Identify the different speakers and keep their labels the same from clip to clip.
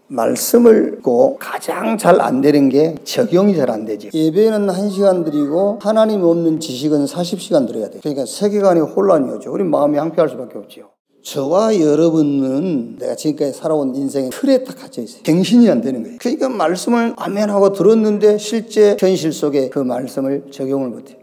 Speaker 1: 말씀을 듣고 가장 잘 안 되는 게 적용이 잘 안 되지. 예배는 1시간 드리고 하나님 없는 지식은 40시간 드려야 돼. 그러니까 세계관이 혼란이 오죠. 우리 마음이 항폐할 수밖에 없죠. 저와 여러분은 내가 지금까지 살아온 인생의 틀에 딱 갇혀 있어요. 갱신이 안 되는 거예요. 그러니까 말씀을 아멘하고 들었는데 실제 현실 속에 그 말씀을 적용을 못해요.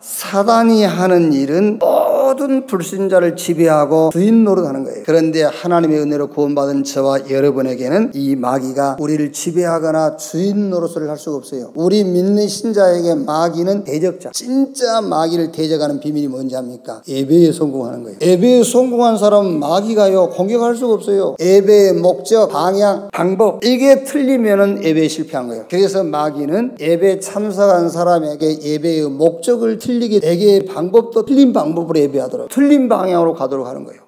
Speaker 1: 사단이 하는 일은 모든 불신자를 지배하고 주인 노릇하는 거예요. 그런데 하나님의 은혜로 구원받은 저와 여러분에게는 이 마귀가 우리를 지배하거나 주인 노릇을 할 수가 없어요. 우리 믿는 신자에게 마귀는 대적자. 진짜 마귀를 대적하는 비밀이 뭔지 압니까? 예배에 성공하는 거예요. 예배에 성공한 사람은 마귀가요 공격할 수가 없어요. 예배의 목적, 방향, 방법 이게 틀리면은 예배에 실패한 거예요. 그래서 마귀는 예배 참석한 사람에게 예배의 목적을 틀리게 되게 방법도 틀린 방법으로 예배하도록 틀린 방향으로 가도록 하는 거예요.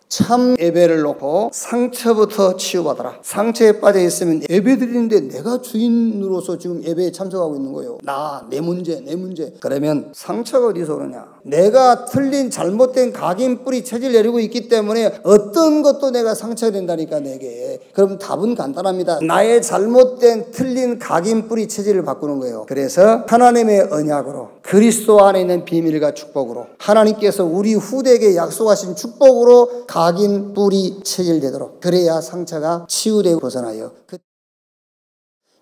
Speaker 1: 참 예배를 놓고 상처부터 치유받아라. 상처에 빠져 있으면 예배 드리는데 내가 주인으로서 지금 예배에 참석하고 있는 거예요. 내 문제. 그러면 상처가 어디서 오느냐? 내가 틀린 잘못된 각인 뿌리 체질 내리고 있기 때문에 어떤 것도 내가 상처가 된다니까 내게. 그럼 답은 간단합니다. 나의 잘못된 틀린 각인 뿌리 체질을 바꾸는 거예요. 그래서 하나님의 언약으로 그리스도 안에 있는 비밀과 축복으로 하나님께서 우리 후대에게 약속하신 축복으로 각인 뿌리 체질되도록 그래야 상처가 치유되고 벗어나요.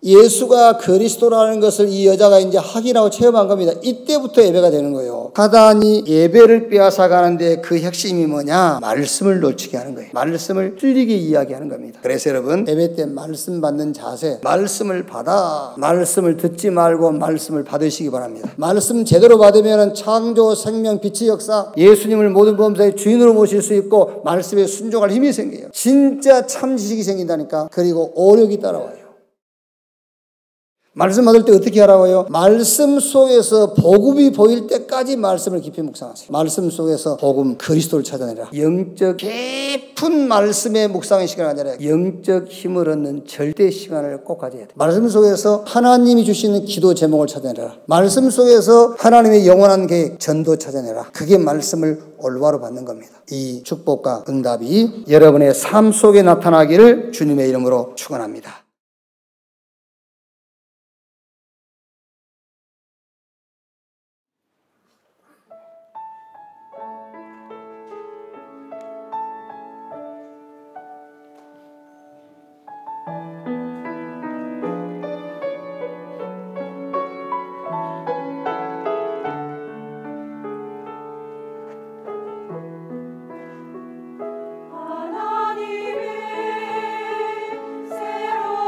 Speaker 1: 예수가 그리스도라는 것을 이 여자가 이제 확인하고 체험한 겁니다. 이때부터 예배가 되는 거예요. 사단이 예배를 빼앗아가는데 그 핵심이 뭐냐? 말씀을 놓치게 하는 거예요. 말씀을 틀리게 이야기하는 겁니다. 그래서 여러분 예배 때 말씀 받는 자세, 말씀을 받아 말씀을 듣지 말고 말씀을 받으시기 바랍니다. 말씀 제대로 받으면 창조, 생명, 빛의 역사, 예수님을 모든 범사의 주인으로 모실 수 있고 말씀에 순종할 힘이 생겨요. 진짜 참 지식이 생긴다니까. 그리고 오력이 따라와요. 말씀 받을 때 어떻게 하라고요? 말씀 속에서 복음이 보일 때까지 말씀을 깊이 묵상하세요. 말씀 속에서 복음 그리스도를 찾아내라. 영적 깊은 말씀의 묵상의 시간을 가져라. 영적 힘을 얻는 절대 시간을 꼭 가져야 돼. 말씀 속에서 하나님이 주시는 기도 제목을 찾아내라. 말씀 속에서 하나님의 영원한 계획 전도 찾아내라. 그게 말씀을 올바로 받는 겁니다. 이 축복과 응답이 여러분의 삶 속에 나타나기를 주님의 이름으로 축원합니다.
Speaker 2: 하나님의 새로운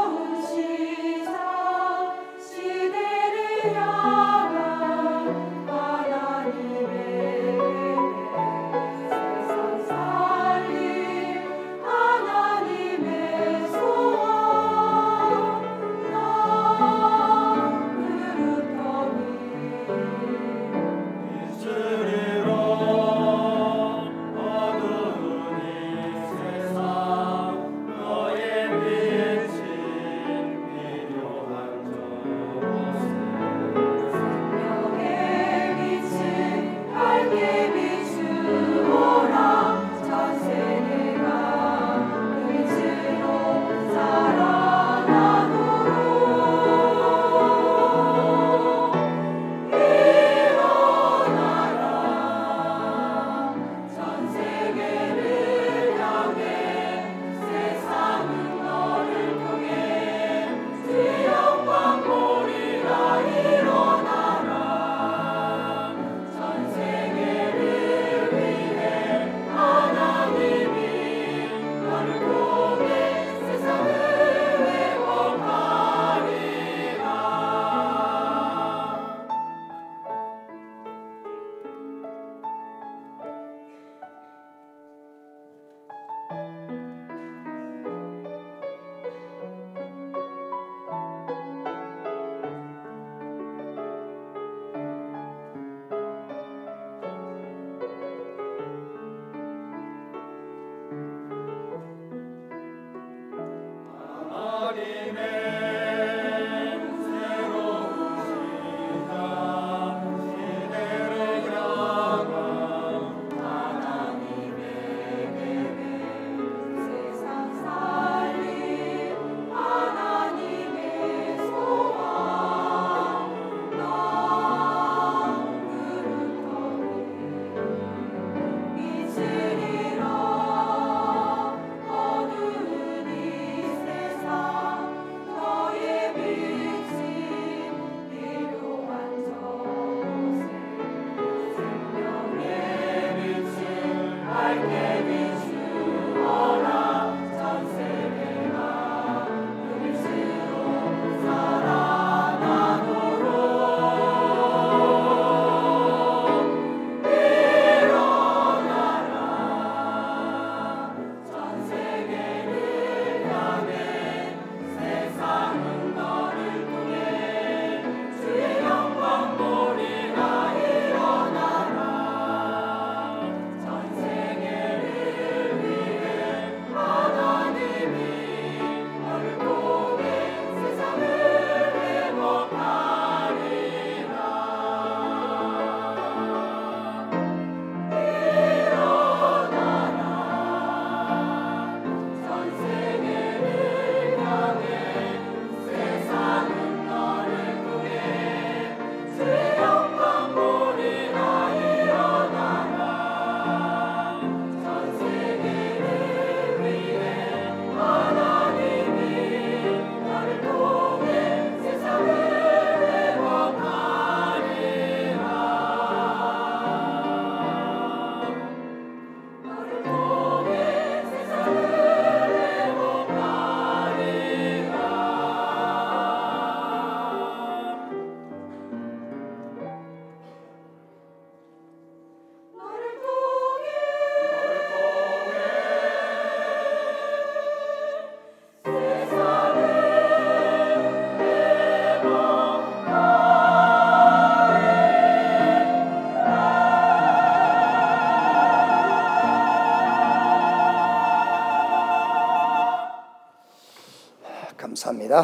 Speaker 1: 감사합니다.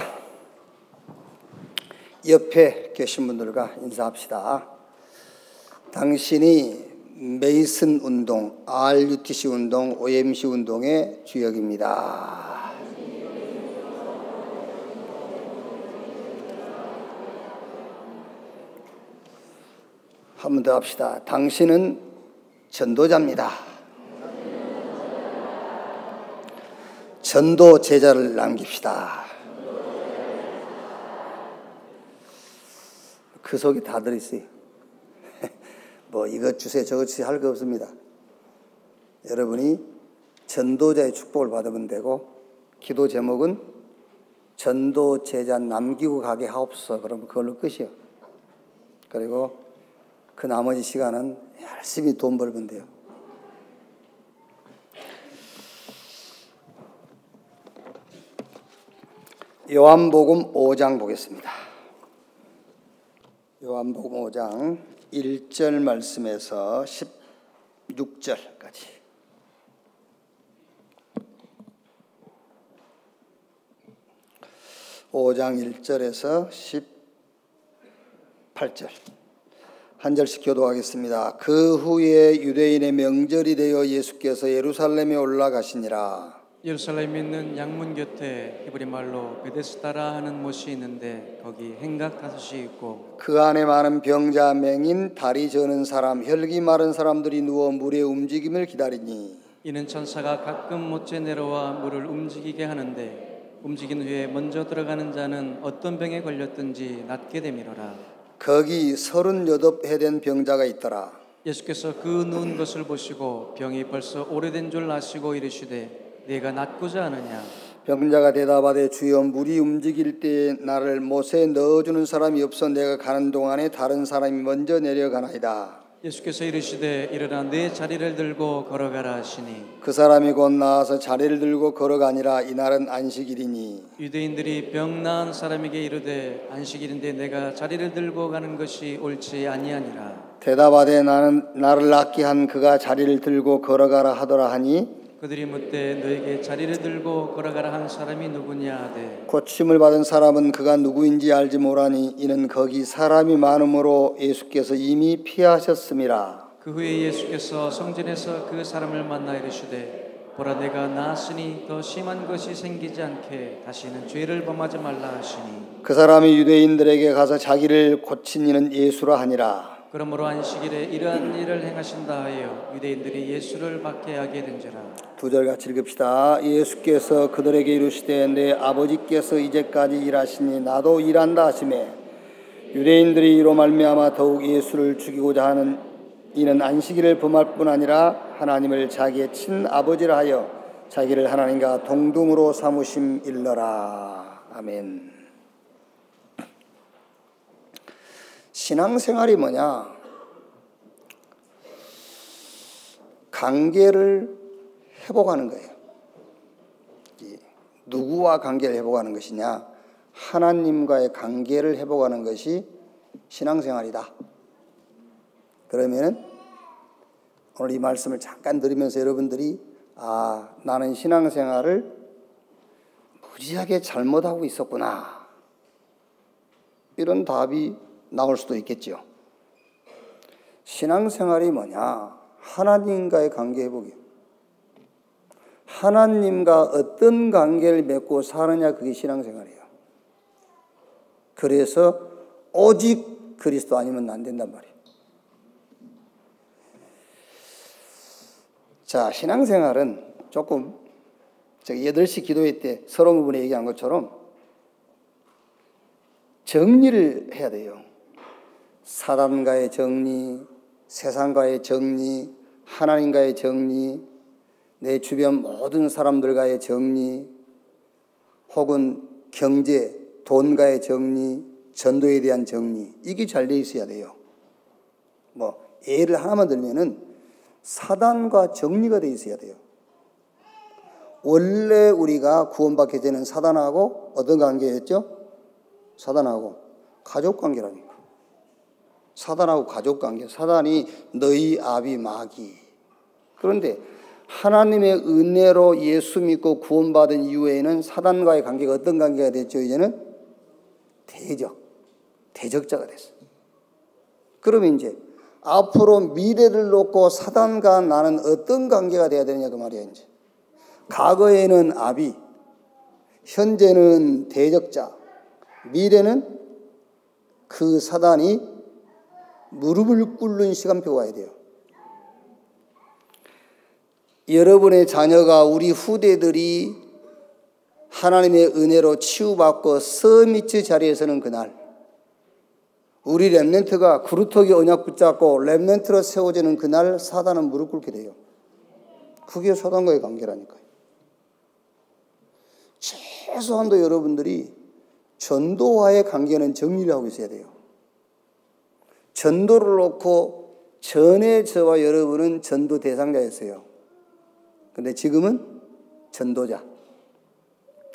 Speaker 1: 옆에 계신 분들과 인사합시다. 당신이 메이슨 운동, RUTC 운동, OMC 운동의 주역입니다. 한 번 더 합시다. 당신은 전도자입니다. 전도 제자를 남깁시다. 그 속에 다 들어있어요. 뭐 이것 주세요 저것 주세요 할 거 없습니다. 여러분이 전도자의 축복을 받으면 되고, 기도 제목은 전도 제자 남기고 가게 하옵소서. 그러면 그걸로 끝이요. 그리고 그 나머지 시간은 열심히 돈 벌면 돼요. 요한복음 5장 보겠습니다. 요한복음 5장 1절 말씀에서 16절까지. (5장 1절에서 18절) 한 절씩 교도하겠습니다. 그 후에 유대인의 명절이 되어 예수께서 예루살렘에 올라가시니라.
Speaker 2: 예루살렘에 있는 양문 곁에 히브리 말로 베데스다라 하는 못이 있는데 거기 행각 5이 있고
Speaker 1: 그 안에 많은 병자, 맹인, 다리 저는 사람, 혈기 마른 사람들이 누워 물의 움직임을 기다리니,
Speaker 2: 이는 천사가 가끔 못에 내려와 물을 움직이게 하는데 움직인 후에 먼저 들어가는 자는 어떤 병에 걸렸든지 낫게 되미로라.
Speaker 1: 거기 38해 된 병자가 있더라.
Speaker 2: 예수께서 그 누운 것을 보시고 병이 벌써 오래된 줄 아시고 이르시되 네가 낫고자 하느냐.
Speaker 1: 병자가 대답하되 주여, 물이 움직일 때 나를 못에 넣어주는 사람이 없어 내가 가는 동안에 다른 사람이 먼저 내려가나이다.
Speaker 2: 예수께서 이르시되 일어나 내 자리를 들고 걸어가라 하시니,
Speaker 1: 그 사람이 곧 나와서 자리를 들고 걸어가니라. 이날은 안식일이니.
Speaker 2: 유대인들이 병 나은 사람에게 이르되 안식일인데 내가 자리를 들고 가는 것이 옳지 아니하니라.
Speaker 1: 대답하되 나를 낫게 한 그가 자리를 들고 걸어가라 하더라 하니,
Speaker 2: 그들이 묻되 너에게 자리를 들고 걸어가라 한 사람이 누구냐 하되,
Speaker 1: 고침을 받은 사람은 그가 누구인지 알지 못하니 이는 거기 사람이 많음으로 예수께서 이미 피하셨음이라.
Speaker 2: 그 후에 예수께서 성전에서 그 사람을 만나 이르시되 보라 내가 나았으니 더 심한 것이 생기지 않게 다시는 죄를 범하지 말라 하시니,
Speaker 1: 그 사람이 유대인들에게 가서 자기를 고친 이는 예수라 하니라.
Speaker 2: 그러므로 안식일에 이러한 일을 행하신다 하여 유대인들이 예수를 박해하게 된지라.
Speaker 1: 2절 같이 읽읍시다. 예수께서 그들에게 이르시되 내 아버지께서 이제까지 일하시니 나도 일한다 하시매, 유대인들이 이로 말미암아 더욱 예수를 죽이고자 하는 이는 안식일을 범할 뿐 아니라 하나님을 자기의 친아버지라 하여 자기를 하나님과 동등으로 삼으심 일러라. 아멘. 신앙생활이 뭐냐? 관계를 회복하는 거예요. 누구와 관계를 회복하는 것이냐? 하나님과의 관계를 회복하는 것이 신앙생활이다. 그러면 오늘 이 말씀을 잠깐 들으면서 여러분들이 나는 신앙생활을 무지하게 잘못하고 있었구나, 이런 답이 나올 수도 있겠죠. 신앙생활이 뭐냐? 하나님과의 관계 회복이에요. 하나님과 어떤 관계를 맺고 사느냐, 그게 신앙생활이에요. 그래서 오직 그리스도 아니면 안 된단 말이에요. 자, 신앙생활은 조금 제가 8시 기도회 때 서론 부분에 얘기한 것처럼 정리를 해야 돼요. 사단과의 정리, 세상과의 정리, 하나님과의 정리, 내 주변 모든 사람들과의 정리, 혹은 경제, 돈과의 정리, 전도에 대한 정리, 이게 잘 돼 있어야 돼요. 예를 하나만 들면은 사단과 정리가 돼 있어야 돼요. 원래 우리가 구원받기 전에는 사단하고 어떤 관계였죠? 사단하고 가족 관계라니까. 사단하고 가족 관계. 사단이 너희 아비 마귀. 그런데 하나님의 은혜로 예수 믿고 구원받은 이후에는 사단과의 관계가 어떤 관계가 됐죠? 이제는 대적자가 됐어요. 그러면 이제 앞으로 미래를 놓고 사단과 나는 어떤 관계가 돼야 되느냐 그 말이야. 이제 과거에는 아비, 현재는 대적자, 미래는 그 사단이 무릎을 꿇는 시간표가 와야 돼요. 여러분의 자녀가, 우리 후대들이 하나님의 은혜로 치유받고 서밋 자리에 서는 그날, 우리 렘넌트가 구루터기 언약 붙잡고 렘넌트로 세워지는 그날 사단은 무릎 꿇게 돼요. 그게 사단과의 관계라니까요. 최소한도 여러분들이 전도와의 관계는 정리를 하고 있어야 돼요. 전도를 놓고 전에 저와 여러분은 전도 대상자였어요. 근데 지금은 전도자.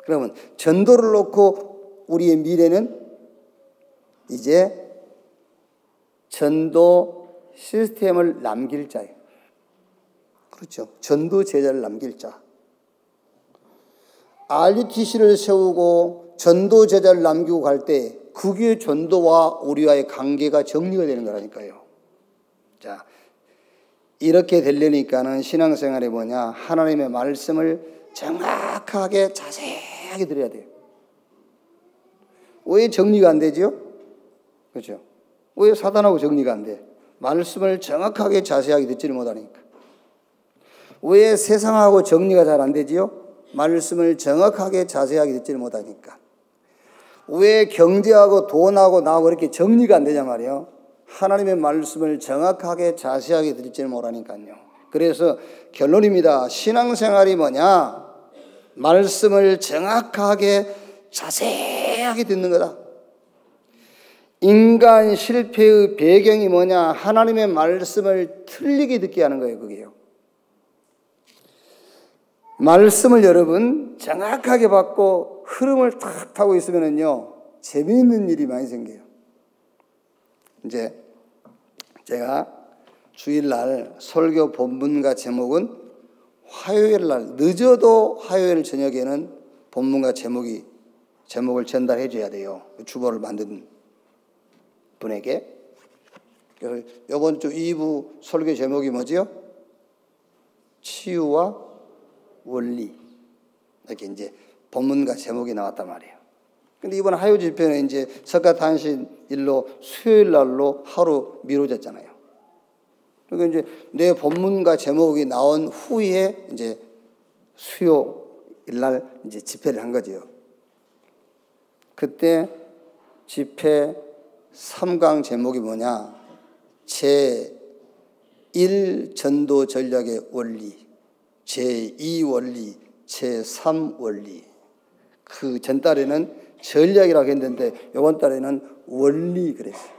Speaker 1: 그러면 전도를 놓고 우리의 미래는 이제 전도 시스템을 남길 자예요. 그렇죠. 전도 제자를 남길 자. RUTC를 세우고 전도 제자를 남기고 갈 때 그게 전도와 우리와의 관계가 정리가 되는 거라니까요. 자, 이렇게 되려니까는 신앙생활이 뭐냐? 하나님의 말씀을 정확하게 자세하게 들어야 돼요. 왜 정리가 안 되죠? 그렇죠. 왜 사단하고 정리가 안 돼? 말씀을 정확하게 자세하게 듣지를 못하니까. 왜 세상하고 정리가 잘 안 되지요? 말씀을 정확하게 자세하게 듣지를 못하니까. 왜 경제하고 돈하고 나하고 이렇게 정리가 안 되냐 말이에요. 하나님의 말씀을 정확하게 자세하게 듣지를 못하니까요. 그래서 결론입니다. 신앙생활이 뭐냐? 말씀을 정확하게 자세하게 듣는 거다. 인간 실패의 배경이 뭐냐? 하나님의 말씀을 틀리게 듣게 하는 거예요. 그게요. 말씀을 여러분 정확하게 받고 흐름을 탁 타고 있으면은요, 재미있는 일이 많이 생겨요. 이제 제가 주일날 설교 본문과 제목은 화요일 날, 늦어도 화요일 저녁에는 본문과 제목을 전달해 줘야 돼요. 주보를 만든 분에게. 이번 주 2부 설교 제목이 뭐지요? 치유와 원리. 이렇게 이제 본문과 제목이 나왔단 말이에요. 근데 이번 화요 집회는 이제 석가탄신일로 수요일 날로 하루 미뤄졌잖아요. 그러니까 이제 내 본문과 제목이 나온 후에 이제 수요일 날 이제 집회를 한 거죠. 그때 집회 3강 제목이 뭐냐? 제1 전도 전략의 원리, 제2 원리, 제3 원리. 그 전달에는 전략이라고 했는데 이번 달에는 원리 그랬어요.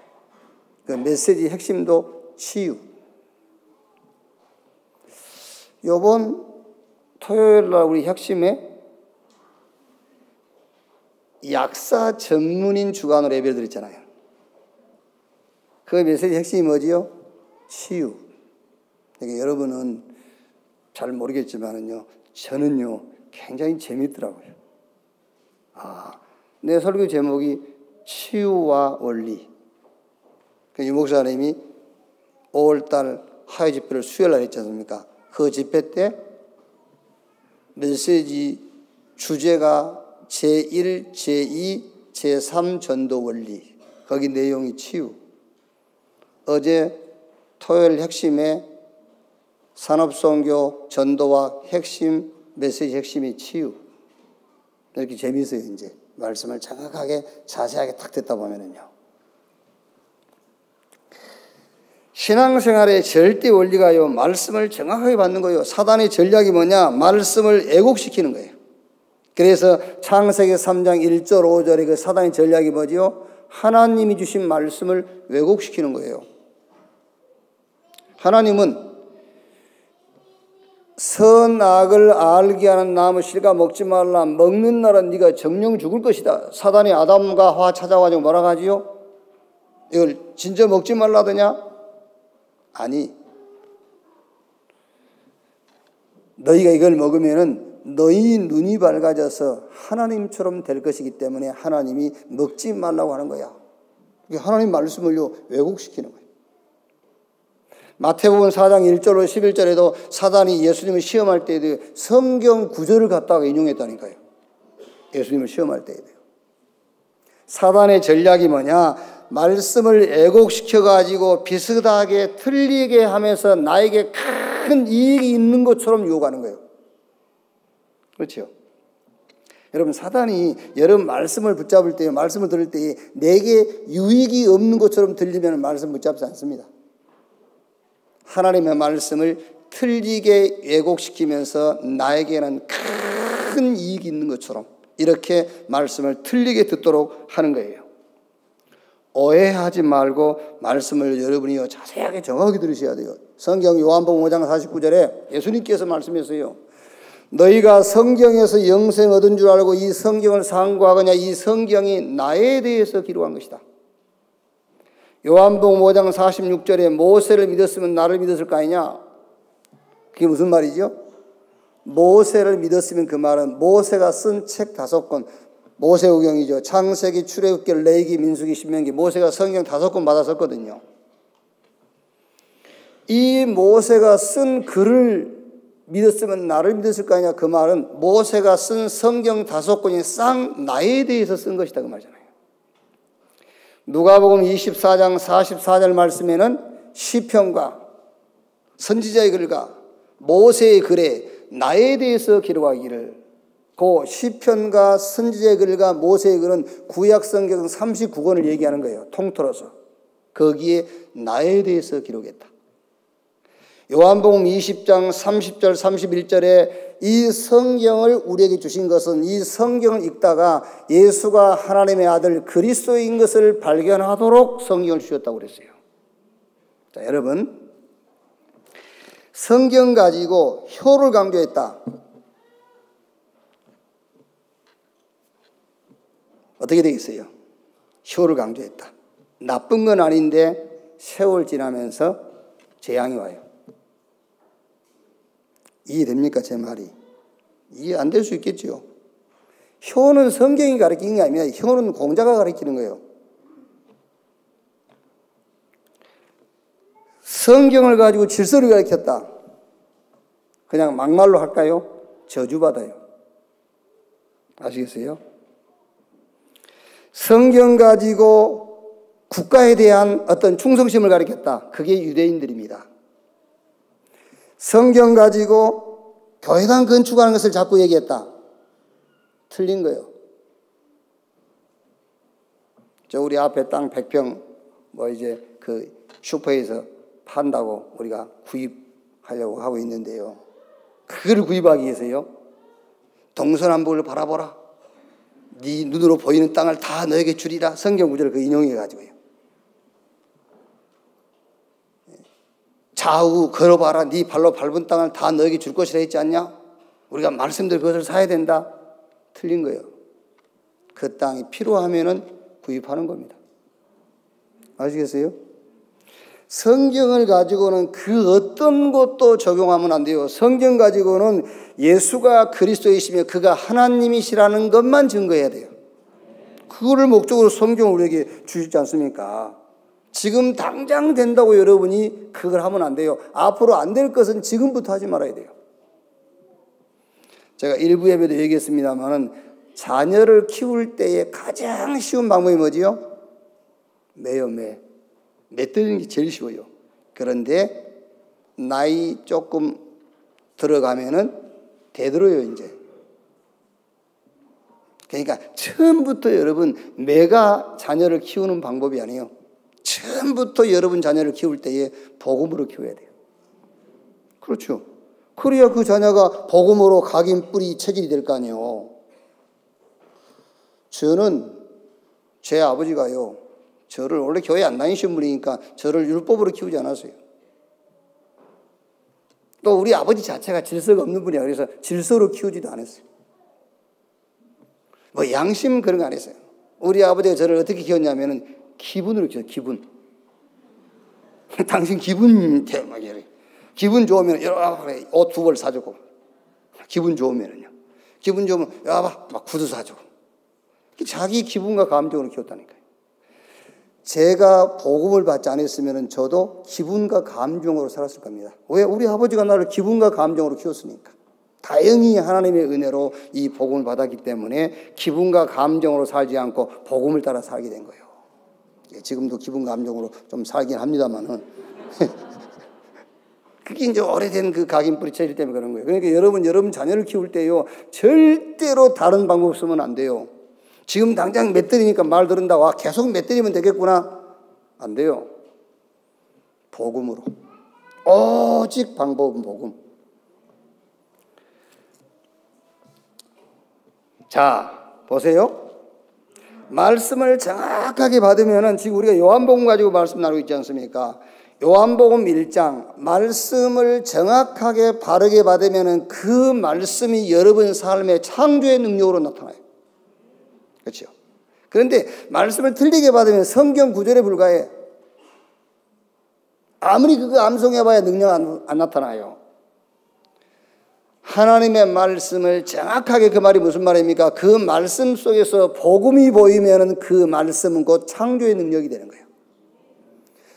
Speaker 1: 그 메시지 핵심도 치유. 이번 토요일 날 우리 핵심에 약사 전문인 주간으로 예배를 드렸잖아요. 그 메시지 핵심이 뭐지요? 치유. 그러니까 여러분은 잘 모르겠지만은요, 저는요 굉장히 재밌더라고요. 내 설교 제목이 치유와 원리. 유 목사님이 5월달 화요 집회를 수요일 날 했지 않습니까? 그 집회 때 메시지 주제가 제1, 제2, 제3 전도 원리. 거기 내용이 치유. 어제 토요일 핵심에 산업선교 전도와 핵심 메시지 핵심이 치유. 이렇게 재미있어요. 이제 말씀을 정확하게 자세하게 탁 듣다 보면은요. 신앙생활의 절대 원리가요, 말씀을 정확하게 받는 거예요. 사단의 전략이 뭐냐? 말씀을 왜곡시키는 거예요. 그래서 창세기 3장 1절 5절의 그 사단의 전략이 뭐지요? 하나님이 주신 말씀을 왜곡시키는 거예요. 하나님은 선악을 알게 하는 나무 실과 먹지 말라. 먹는 날은 네가 정령 죽을 것이다. 사단이 아담과 하와 찾아와서 뭐라고 하지요? 이걸 진짜 먹지 말라더냐? 아니. 너희가 이걸 먹으면은 너희 눈이 밝아져서 하나님처럼 될 것이기 때문에 하나님이 먹지 말라고 하는 거야. 하나님 말씀을요 왜곡시키는 거예요. 마태복음 4장 1절로 11절에도 사단이 예수님을 시험할 때에도 성경 구절을 갖다가 인용했다니까요. 예수님을 시험할 때에도요. 사단의 전략이 뭐냐? 말씀을 왜곡시켜가지고 비슷하게 틀리게 하면서 나에게 큰 이익이 있는 것처럼 유혹하는 거예요. 그렇죠? 여러분, 사단이 여러분 말씀을 붙잡을 때, 말씀을 들을 때 내게 유익이 없는 것처럼 들리면 말씀 붙잡지 않습니다. 하나님의 말씀을 틀리게 왜곡시키면서 나에게는 큰 이익이 있는 것처럼 이렇게 말씀을 틀리게 듣도록 하는 거예요. 오해하지 말고 말씀을 여러분이 자세하게 정확하게 들으셔야 돼요. 성경 요한복음 5장 49절에 예수님께서 말씀했어요. 너희가 성경에서 영생 얻은 줄 알고 이 성경을 상고하거냐? 이 성경이 나에 대해서 기록한 것이다. 요한복음 5장 46절에 모세를 믿었으면 나를 믿었을 거 아니냐? 그게 무슨 말이죠? 모세를 믿었으면 그 말은 모세가 쓴 책 5권, 모세오경이죠. 창세기, 출애굽기, 레위기, 민수기, 신명기, 모세가 성경 5권 받았었거든요. 이 모세가 쓴 글을 믿었으면 나를 믿었을 거 아니냐? 그 말은 모세가 쓴 성경 5권이 쌍 나에 대해서 쓴 것이다 그 말이잖아요. 누가복음 24장 44절 말씀에는 시편과 선지자의 글과 모세의 글에 나에 대해서 기록하기를, 그 시편과 선지자의 글과 모세의 글은 구약 성경 39권을 얘기하는 거예요. 통틀어서 거기에 나에 대해서 기록했다. 요한복음 20장 30절 31절에 이 성경을 우리에게 주신 것은 이 성경을 읽다가 예수가 하나님의 아들 그리스도인 것을 발견하도록 성경을 주셨다고 그랬어요. 자, 여러분, 성경 가지고 효를 강조했다. 어떻게 되겠어요? 효를 강조했다. 나쁜 건 아닌데 세월 지나면서 재앙이 와요. 이해됩니까? 제 말이. 이해 안 될 수 있겠죠. 효는 성경이 가르치는 게 아니라 효는 공자가 가르치는 거예요. 성경을 가지고 질서를 가르쳤다. 그냥 막말로 할까요? 저주받아요. 아시겠어요? 성경 가지고 국가에 대한 어떤 충성심을 가르쳤다. 그게 유대인들입니다. 성경 가지고 교회당 건축하는 것을 자꾸 얘기했다. 틀린 거예요. 저 우리 앞에 땅 100평 이제 그 슈퍼에서 판다고 우리가 구입하려고 하고 있는데요. 그걸 구입하기 위해서요. 동서남북을 바라보라. 네 눈으로 보이는 땅을 다 너에게 주리라. 성경 구절을 그 인용해 가지고요. 좌우 걸어봐라. 네 발로 밟은 땅을 다 너에게 줄 것이라 했지 않냐? 우리가 말씀대로 그것을 사야 된다. 틀린 거예요. 그 땅이 필요하면은 구입하는 겁니다. 아시겠어요? 성경을 가지고는 그 어떤 것도 적용하면 안 돼요. 성경 가지고는 예수가 그리스도이시며 그가 하나님이시라는 것만 증거해야 돼요. 그거를 목적으로 성경을 우리에게 주시지 않습니까? 지금 당장 된다고 여러분이 그걸 하면 안 돼요. 앞으로 안 될 것은 지금부터 하지 말아야 돼요. 제가 일부 예배도 얘기했습니다만은 자녀를 키울 때에 가장 쉬운 방법이 뭐지요? 매요, 매. 매 뜨는 게 제일 쉬워요. 그런데 나이 조금 들어가면은 되들어요, 이제. 그러니까 처음부터 여러분 매가 자녀를 키우는 방법이 아니에요. 처음부터 여러분 자녀를 키울 때에 복음으로 키워야 돼요. 그렇죠. 그래야 그 자녀가 복음으로 각인 뿌리 체질이 될 거 아니에요. 저는 제 아버지가요, 저를 원래 교회 안 다니신 분이니까 저를 율법으로 키우지 않았어요. 또 우리 아버지 자체가 질서가 없는 분이야. 그래서 질서로 키우지도 않았어요. 양심 그런 거 안 했어요. 우리 아버지가 저를 어떻게 키웠냐면은 기분으로 키워요. 기분. 당신 기분 좋으면 옷 2벌 사주고 기분 좋으면은요. 기분 좋으면 야, 막 구두 사줘. 자기 기분과 감정으로 키웠다니까요. 제가 복음을 받지 않았으면 저도 기분과 감정으로 살았을 겁니다. 왜? 우리 아버지가 나를 기분과 감정으로 키웠으니까. 다행히 하나님의 은혜로 이 복음을 받았기 때문에 기분과 감정으로 살지 않고 복음을 따라 살게 된 거예요. 지금도 기분 감정으로 좀 살긴 합니다만은 그게 이제 오래된 그 각인 뿌리채질 때문에 그런 거예요. 그러니까 여러분 자녀를 키울 때요 절대로 다른 방법 쓰면 안 돼요. 지금 당장 맷들이니까 말 들은다고 계속 맷들이면 되겠구나. 안 돼요. 복음으로. 오직 방법은 복음. 자, 보세요. 말씀을 정확하게 받으면은 지금 우리가 요한복음 가지고 말씀 나누고 있지 않습니까? 요한복음 1장 말씀을 정확하게 바르게 받으면은 그 말씀이 여러분 삶의 창조의 능력으로 나타나요. 그렇죠? 그런데 말씀을 틀리게 받으면 성경 구절에 불과해. 아무리 그거 암송해봐야 능력 안 나타나요. 하나님의 말씀을 정확하게, 그 말이 무슨 말입니까? 그 말씀 속에서 복음이 보이면 그 말씀은 곧 창조의 능력이 되는 거예요.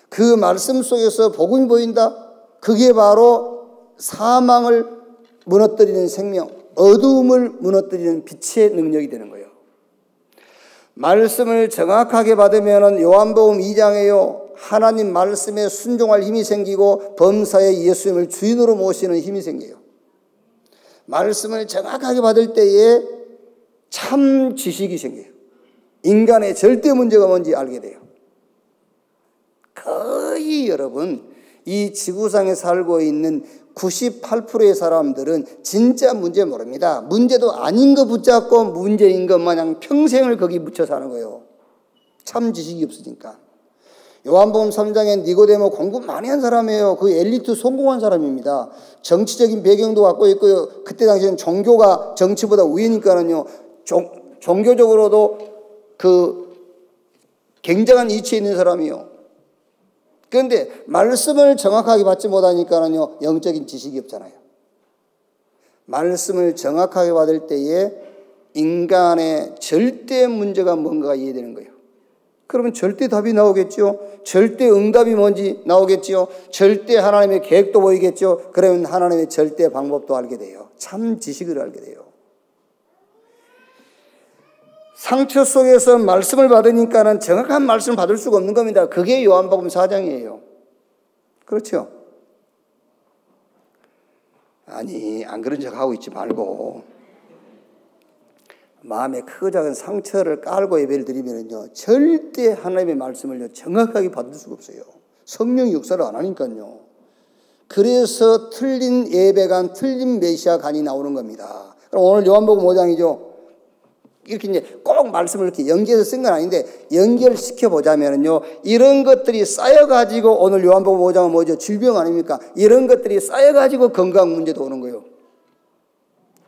Speaker 1: 그 말씀 속에서 복음이 보인다? 그게 바로 사망을 무너뜨리는 생명, 어두움을 무너뜨리는 빛의 능력이 되는 거예요. 말씀을 정확하게 받으면 요한복음 2장에요. 하나님 말씀에 순종할 힘이 생기고 범사에 예수님을 주인으로 모시는 힘이 생겨요. 말씀을 정확하게 받을 때에 참 지식이 생겨요. 인간의 절대 문제가 뭔지 알게 돼요. 거의 여러분 이 지구상에 살고 있는 98%의 사람들은 진짜 문제 모릅니다. 문제도 아닌 거 붙잡고 문제인 것 마냥 평생을 거기 묻혀 사는 거예요. 참 지식이 없으니까. 요한복음 3장에 니고데모 공부 많이 한 사람이에요. 그 엘리트 성공한 사람입니다. 정치적인 배경도 갖고 있고요. 그때 당시에는 종교가 정치보다 우위니까는요. 종교적으로도 그 굉장한 이치에 있는 사람이에요. 그런데 말씀을 정확하게 받지 못하니까는요, 영적인 지식이 없잖아요. 말씀을 정확하게 받을 때에 인간의 절대 문제가 뭔가가 이해되는 거예요. 그러면 절대 답이 나오겠죠. 절대 응답이 뭔지 나오겠죠. 절대 하나님의 계획도 보이겠죠. 그러면 하나님의 절대 방법도 알게 돼요. 참 지식을 알게 돼요. 상처 속에서 말씀을 받으니까는 정확한 말씀을 받을 수가 없는 겁니다. 그게 요한복음 4장이에요. 그렇죠? 아니, 안 그런 척 하고 있지 말고 마음에 크고 작은 상처를 깔고 예배를 드리면요 절대 하나님의 말씀을 정확하게 받을 수가 없어요. 성령이 역사를 안 하니까요. 그래서 틀린 예배관, 틀린 메시아관이 나오는 겁니다. 그럼 오늘 요한복음 5장이죠. 이렇게 이제 꼭 말씀을 이렇게 연계해서 쓴 건 아닌데 연결시켜 보자면요 이런 것들이 쌓여가지고 오늘 요한복음 5장은 뭐죠? 질병 아닙니까? 이런 것들이 쌓여가지고 건강 문제도 오는 거예요.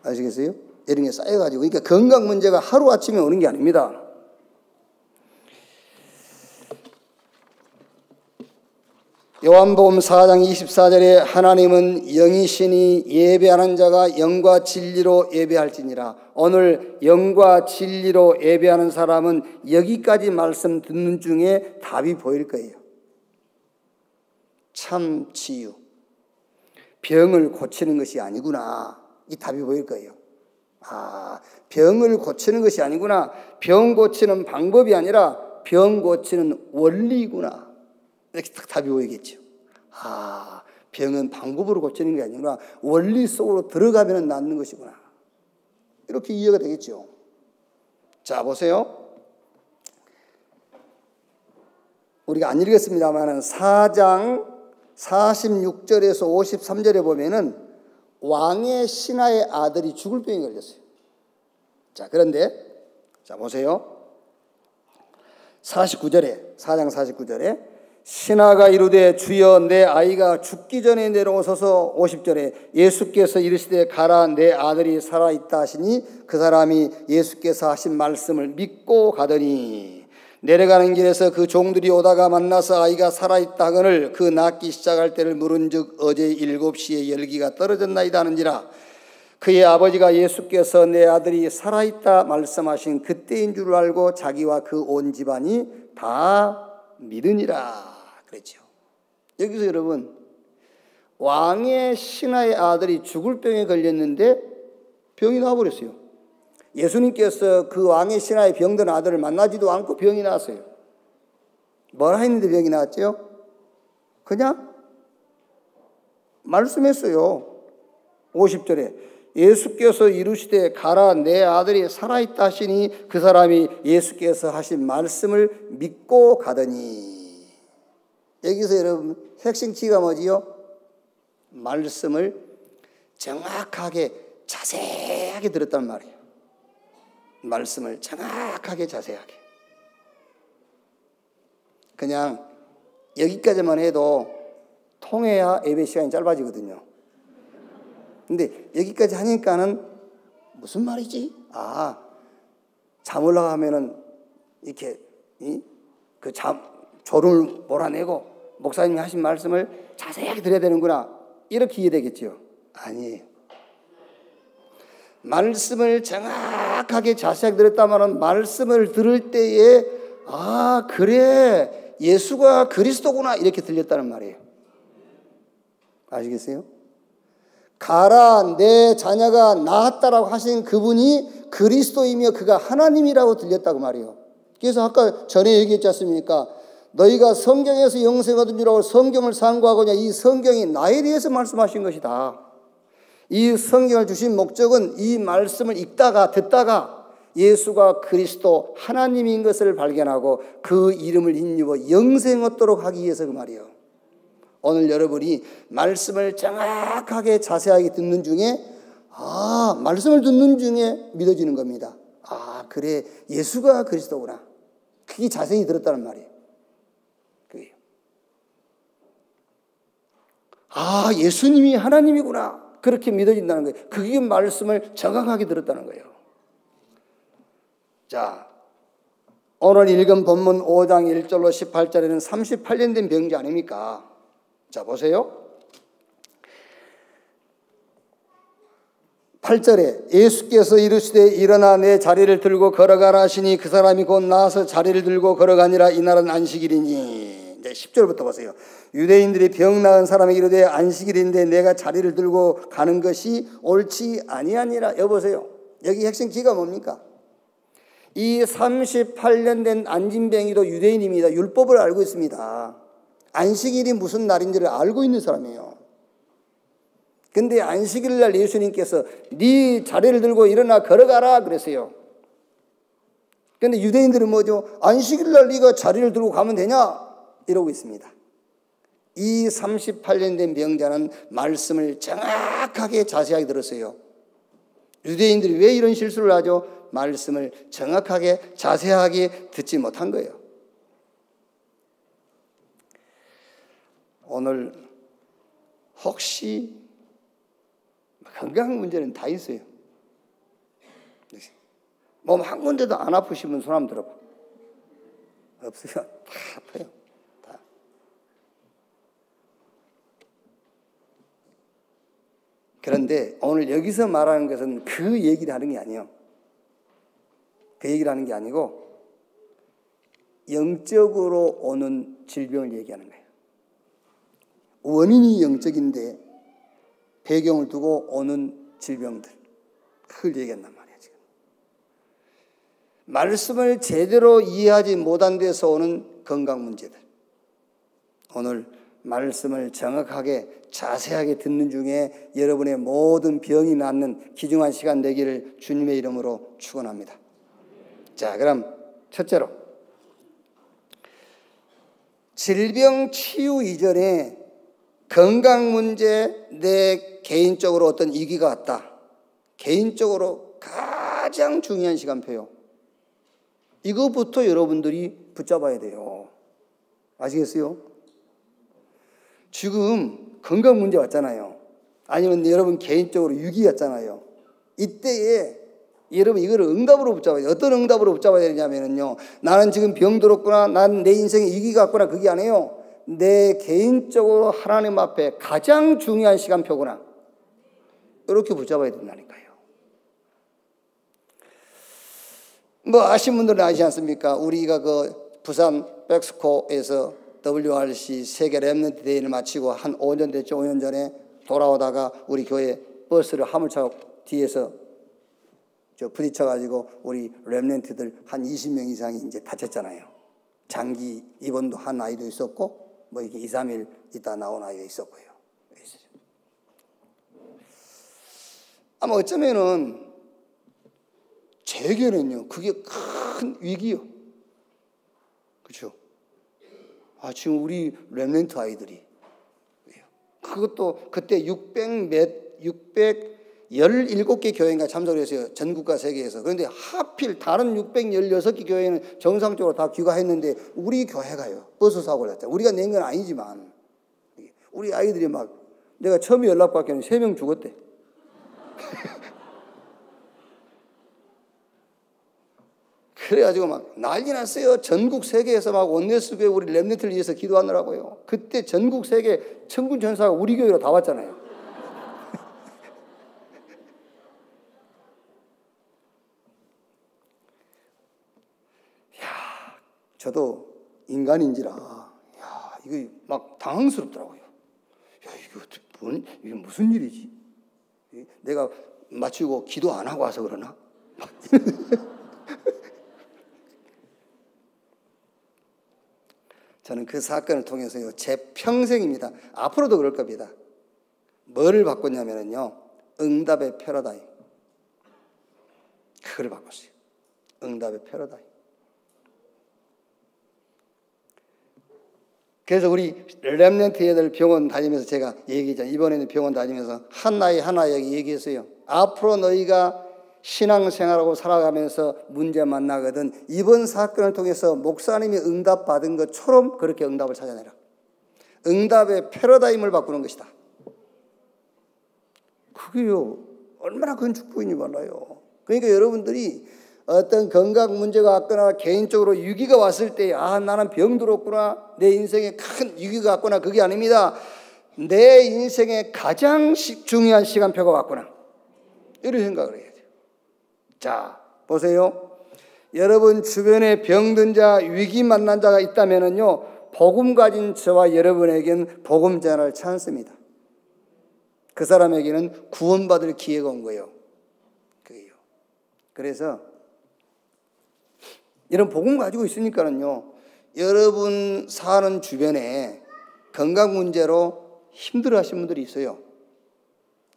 Speaker 1: 아시겠어요? 이런 게 쌓여가지고. 그러니까 건강 문제가 하루아침에 오는 게 아닙니다. 요한복음 4장 24절에 하나님은 영이시니 예배하는 자가 영과 진리로 예배할지니라. 오늘 영과 진리로 예배하는 사람은 여기까지 말씀 듣는 중에 답이 보일 거예요. 참 치유. 병을 고치는 것이 아니구나. 이 답이 보일 거예요. 아, 병을 고치는 것이 아니구나. 병 고치는 방법이 아니라 병 고치는 원리구나. 이렇게 딱 답이 보이겠죠. 아, 병은 방법으로 고치는 게 아니구나. 원리 속으로 들어가면 낫는 것이구나. 이렇게 이해가 되겠죠. 자, 보세요. 우리가 안 읽었습니다만 4장 46절에서 53절에 보면은 왕의 신하의 아들이 죽을 병에 걸렸어요. 자, 그런데 자, 보세요. 49절에 4장 49절에 신하가 이르되 주여 내 아이가 죽기 전에 내려오소서. 50절에 예수께서 이르시되 가라 내 아들이 살아있다 하시니 그 사람이 예수께서 하신 말씀을 믿고 가더니 내려가는 길에서 그 종들이 오다가 만나서 아이가 살아있다 하거늘 그 낫기 시작할 때를 물은즉 어제 7시에 열기가 떨어졌나이다 하는지라. 그의 아버지가 예수께서 내 아들이 살아있다 말씀하신 그때인 줄 알고 자기와 그 온 집안이 다 믿으니라 그랬죠. 여기서 여러분, 왕의 신하의 아들이 죽을 병에 걸렸는데 병이 나와버렸어요. 예수님께서 그 왕의 신하의 병든 아들을 만나지도 않고 병이 나왔어요. 뭐라 했는데 병이 나왔죠? 그냥 말씀했어요. 50절에 예수께서 이르시되 가라, 내 아들이 살아있다 하시니 그 사람이 예수께서 하신 말씀을 믿고 가더니. 여기서 여러분 핵심키가 뭐지요? 말씀을 정확하게 자세하게 들었단 말이에요. 말씀을 정확하게 자세하게. 그냥 여기까지만 해도 통해야 예배 시간이 짧아지거든요. 근데 여기까지 하니까는 무슨 말이지? 잠 올라가면은 이렇게 졸음을 몰아내고 목사님이 하신 말씀을 자세하게 들어야 되는구나, 이렇게 이해되겠죠? 아니에요. 말씀을 정확하게 자세하게 들었다면 말씀을 들을 때에 그래, 예수가 그리스도구나, 이렇게 들렸다는 말이에요. 아시겠어요? 가라, 내 자녀가 나았다라고 하신 그분이 그리스도이며 그가 하나님이라고 들렸다고 말이에요. 그래서 아까 전에 얘기했지 않습니까? 너희가 성경에서 영생 얻은 줄 알고 성경을 상고하거냐, 이 성경이 나에 대해서 말씀하신 것이다. 이 성경을 주신 목적은 이 말씀을 읽다가 듣다가 예수가 그리스도 하나님인 것을 발견하고 그 이름을 힘입어 영생 얻도록 하기 위해서 그 말이에요. 오늘 여러분이 말씀을 정확하게 자세하게 듣는 중에 말씀을 듣는 중에 믿어지는 겁니다. 그래, 예수가 그리스도구나. 그게 자세히 들었다는 말이에요. 그게요. 예수님이 하나님이구나. 그렇게 믿어진다는 거예요. 그게 말씀을 정확하게 들었다는 거예요. 자, 오늘 읽은 본문 5장 1절로 18절에는 38년 된 병자 아닙니까? 자, 보세요. 8절에 예수께서 이르시되 일어나 내 자리를 들고 걸어가라 하시니 그 사람이 곧 나와서 자리를 들고 걸어가니라. 이날은 안식일이니. 이제 10절부터 보세요. 유대인들이 병 나은 사람에게 이르되 안식일인데 내가 자리를 들고 가는 것이 옳지 아니하니라. 여보세요. 여기 핵심 키가 뭡니까? 이 38년 된 안진병이도 유대인입니다. 율법을 알고 있습니다. 안식일이 무슨 날인지를 알고 있는 사람이에요. 근데 안식일 날 예수님께서 네 자리를 들고 일어나 걸어가라 그랬어요. 근데 유대인들은 뭐죠? 안식일 날 네가 자리를 들고 가면 되냐? 이러고 있습니다. 이 38년 된 병자는 말씀을 정확하게 자세하게 들었어요. 유대인들이 왜 이런 실수를 하죠? 말씀을 정확하게 자세하게 듣지 못한 거예요. 오늘 혹시 건강 문제는 다 있어요. 몸 한 군데도 안 아프시면 손 한번 들어봐. 없어요. 다 아파요. 다. 그런데 오늘 여기서 말하는 것은 그 얘기를 하는 게 아니에요. 그 얘기를 하는 게 아니고 영적으로 오는 질병을 얘기하는 거예요. 원인이 영적인데 배경을 두고 오는 질병들, 그걸 얘기한단 말이에요. 지금 말씀을 제대로 이해하지 못한 데서 오는 건강 문제들, 오늘 말씀을 정확하게 자세하게 듣는 중에 여러분의 모든 병이 낫는 귀중한 시간 되기를 주님의 이름으로 축원합니다. 자, 그럼 첫째로 질병 치유 이전에 건강 문제, 내 개인적으로 어떤 위기가 왔다. 개인적으로 가장 중요한 시간표요. 이거부터 여러분들이 붙잡아야 돼요. 아시겠어요? 지금 건강 문제 왔잖아요. 아니면 여러분 개인적으로 위기 왔잖아요. 이때에 여러분 이거를 응답으로 붙잡아야 돼요. 어떤 응답으로 붙잡아야 되냐면요. 나는 지금 병 들었구나. 난 내 인생에 위기가 왔구나. 그게 아니에요. 내 개인적으로 하나님 앞에 가장 중요한 시간표구나. 이렇게 붙잡아야 된다니까요. 뭐 아시는 분들은 아시지 않습니까? 우리가 그 부산 백스코에서 WRC 세계 렘넌트 대회를 마치고 한 5년 됐죠. 5년 전에 돌아오다가 우리 교회 버스를 화물차 뒤에서 부딪혀가지고 우리 렘넌트들 한 20명 이상이 이제 다쳤잖아요. 장기 입원도 한 아이도 있었고, 뭐 이렇게 2, 3일 있다 나온 아이도 있었고요. 아마 어쩌면은 제게는요, 그게 큰 위기요. 그렇죠? 지금 우리 렘넌트 아이들이 그것도 그때 617개 교회인가 참석을 했어요. 전국과 세계에서. 그런데 하필 다른 616개 교회는 정상적으로 다 귀가했는데 우리 교회가요. 버스 사고를 했다. 우리가 낸 건 아니지만 우리 아이들이 막 내가 처음에 연락받기는 3명 죽었대. 그래가지고 막 난리 났어요. 전국 세계에서 막 원내스교회 우리 렘넌트를 위해서 기도하느라고요. 그때 전국 세계 천군 천사가 우리 교회로 다 왔잖아요. 저도 인간인지라, 이거 막 당황스럽더라고요. 이게 무슨 일이지? 내가 마치고 기도 안 하고 와서 그러나? 저는 그 사건을 통해서요, 제 평생입니다. 앞으로도 그럴 겁니다. 뭐를 바꿨냐면요, 응답의 패러다임. 그걸 바꿨어요. 응답의 패러다임. 그래서 우리 렘넌트 애들 병원 다니면서 제가 얘기했잖아요. 이번에는 병원 다니면서 하나에게 얘기했어요. 앞으로 너희가 신앙생활하고 살아가면서 문제 만나거든 이번 사건을 통해서 목사님이 응답받은 것처럼 그렇게 응답을 찾아내라. 응답의 패러다임을 바꾸는 것이다. 그게요, 얼마나 큰 축복인지 몰라요. 그러니까 여러분들이 어떤 건강 문제가 왔거나 개인적으로 위기가 왔을 때 나는 병들었구나, 내 인생에 큰 위기가 왔구나, 그게 아닙니다. 내 인생에 가장 중요한 시간표가 왔구나, 이런 생각을 해야 돼요. 자, 보세요. 여러분 주변에 병든 자, 위기 만난 자가 있다면요, 복음 가진 저와 여러분에게는 복음 전할 찬스입니다. 그 사람에게는 구원받을 기회가 온 거예요. 그게요. 그래서 이런 복음 가지고 있으니까는요, 여러분 사는 주변에 건강 문제로 힘들어 하시는 분들이 있어요.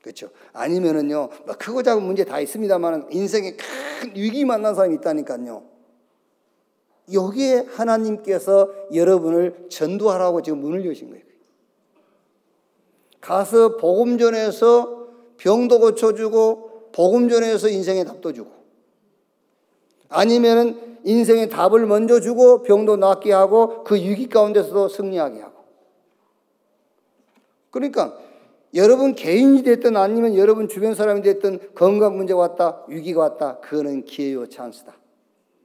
Speaker 1: 그렇죠? 아니면은요, 뭐 크고 작은 문제 다 있습니다만 인생에 큰 위기 만난 사람이 있다니까요. 여기에 하나님께서 여러분을 전도하라고 지금 문을 여신 거예요. 가서 복음 전해서 병도 고쳐주고, 복음 전해서 인생의 답도 주고, 아니면은 인생의 답을 먼저 주고 병도 낫게 하고 그 위기 가운데서도 승리하게 하고. 그러니까 여러분 개인이 됐든 아니면 여러분 주변 사람이 됐든 건강 문제가 왔다, 위기가 왔다, 그거는 기회요, 찬스다.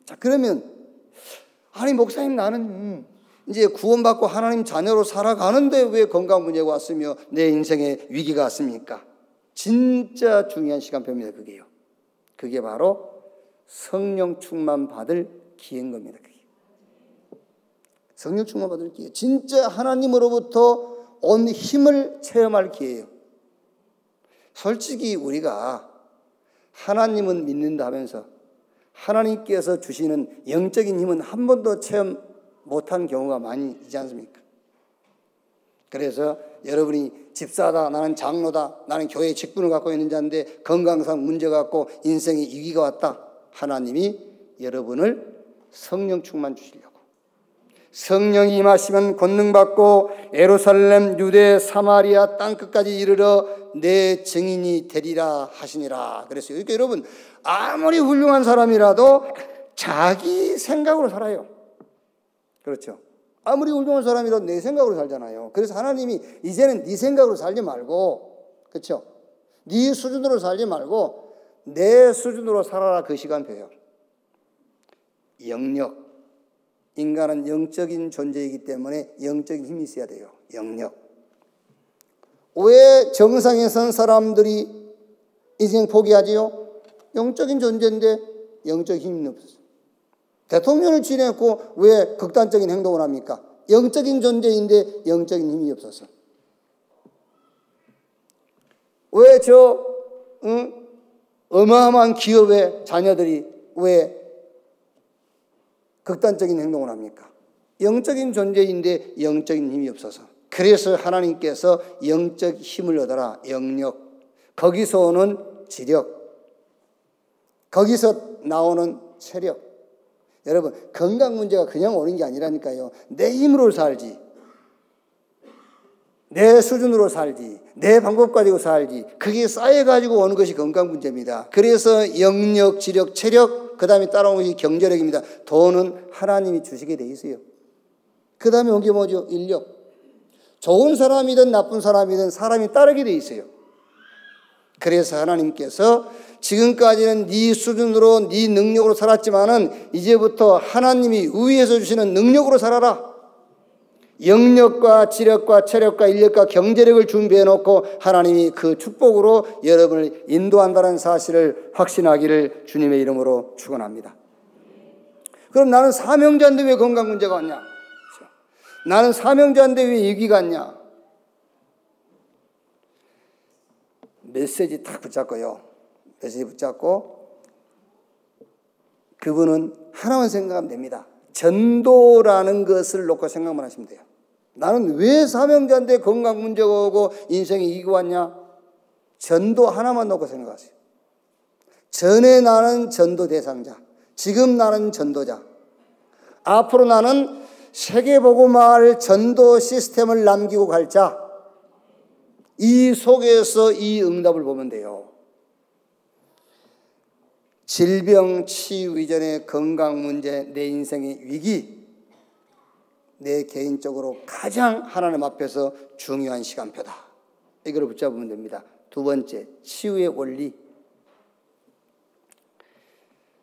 Speaker 1: 자, 그러면 아니 목사님, 나는 이제 구원받고 하나님 자녀로 살아가는데 왜 건강 문제가 왔으며 내 인생에 위기가 왔습니까? 진짜 중요한 시간표입니다. 그게요. 그게 바로 성령 충만 받을 기회인 겁니다. 그게. 성령 충만 받을 기회. 진짜 하나님으로부터 온 힘을 체험할 기회예요. 솔직히 우리가 하나님은 믿는다 하면서 하나님께서 주시는 영적인 힘은 한 번도 체험 못한 경우가 많이 있지 않습니까? 그래서 여러분이 집사다, 나는 장로다, 나는 교회 직분을 갖고 있는 자인데 건강상 문제가 왔고 인생에 위기가 왔다. 하나님이 여러분을 성령 충만 주시려고. 성령이 임하시면 권능받고 예루살렘, 유대, 사마리아 땅끝까지 이르러 내 증인이 되리라 하시니라 그랬어요. 그러니까 여러분, 아무리 훌륭한 사람이라도 자기 생각으로 살아요. 그렇죠? 아무리 훌륭한 사람이라도 내 생각으로 살잖아요. 그래서 하나님이 이제는 네 생각으로 살지 말고, 그렇죠? 네 수준으로 살지 말고 내 수준으로 살아라, 그 시간표예요. 영역. 인간은 영적인 존재이기 때문에 영적인 힘이 있어야 돼요. 영역. 왜 정상에 선 사람들이 인생 포기하지요? 영적인 존재인데 영적 힘이 없어요. 대통령을 지냈고 왜 극단적인 행동을 합니까? 영적인 존재인데 영적인 힘이 없어서. 왜 어마어마한 기업의 자녀들이 왜 극단적인 행동을 합니까? 영적인 존재인데 영적인 힘이 없어서. 그래서 하나님께서 영적 힘을 얻어라. 영력. 거기서 오는 지력. 거기서 나오는 체력. 여러분, 건강 문제가 그냥 오는 게 아니라니까요. 내 힘으로 살지, 내 수준으로 살지, 내 방법 가지고 살지, 그게 쌓여가지고 오는 것이 건강 문제입니다. 그래서 영력, 지력, 체력, 그 다음에 따라오는 것이 경제력입니다. 돈은 하나님이 주시게 돼 있어요. 그 다음에 온 게 뭐죠? 인력. 좋은 사람이든 나쁜 사람이든 사람이 따르게 돼 있어요. 그래서 하나님께서 지금까지는 네 수준으로 네 능력으로 살았지만은 이제부터 하나님이 위에서 주시는 능력으로 살아라. 영력과 지력과 체력과 인력과 경제력을 준비해 놓고 하나님이 그 축복으로 여러분을 인도한다는 사실을 확신하기를 주님의 이름으로 축원합니다. 그럼 나는 사명자인데 왜 건강 문제가 왔냐? 나는 사명자인데 왜 위기가 왔냐? 메시지 딱 붙잡고요. 메시지 붙잡고 그분은 하나만 생각하면 됩니다. 전도라는 것을 놓고 생각만 하시면 돼요. 나는 왜 사명자인데 건강 문제가 오고 인생이 이기고 왔냐? 전도 하나만 놓고 생각하세요. 전에 나는 전도 대상자, 지금 나는 전도자, 앞으로 나는 세계복음화할 전도 시스템을 남기고 갈 자. 이 속에서 이 응답을 보면 돼요. 질병 치유 이전의 건강 문제, 내 인생의 위기, 내 개인적으로 가장 하나님 앞에서 중요한 시간표다. 이걸 붙잡으면 됩니다. 두 번째, 치유의 원리.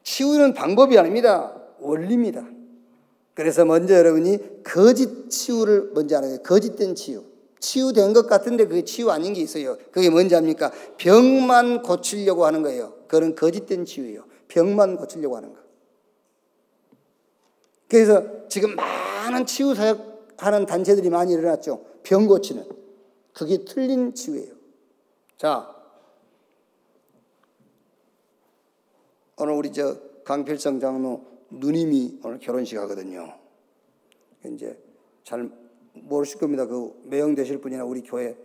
Speaker 1: 치유는 방법이 아닙니다. 원리입니다. 그래서 먼저 여러분이 거짓 치유를 먼저 알아야 돼요. 거짓된 치유. 치유된 것 같은데 그게 치유 아닌 게 있어요. 그게 뭔지 압니까? 병만 고치려고 하는 거예요. 그건 거짓된 치유예요. 병만 고치려고 하는 거. 그래서 지금 많은 치유 사역하는 단체들이 많이 일어났죠. 병 고치는. 그게 틀린 치유예요. 자, 오늘 우리 강필성 장로 누님이 오늘 결혼식 하거든요. 이제 잘 모르실 겁니다. 그 매형되실 분이나 우리 교회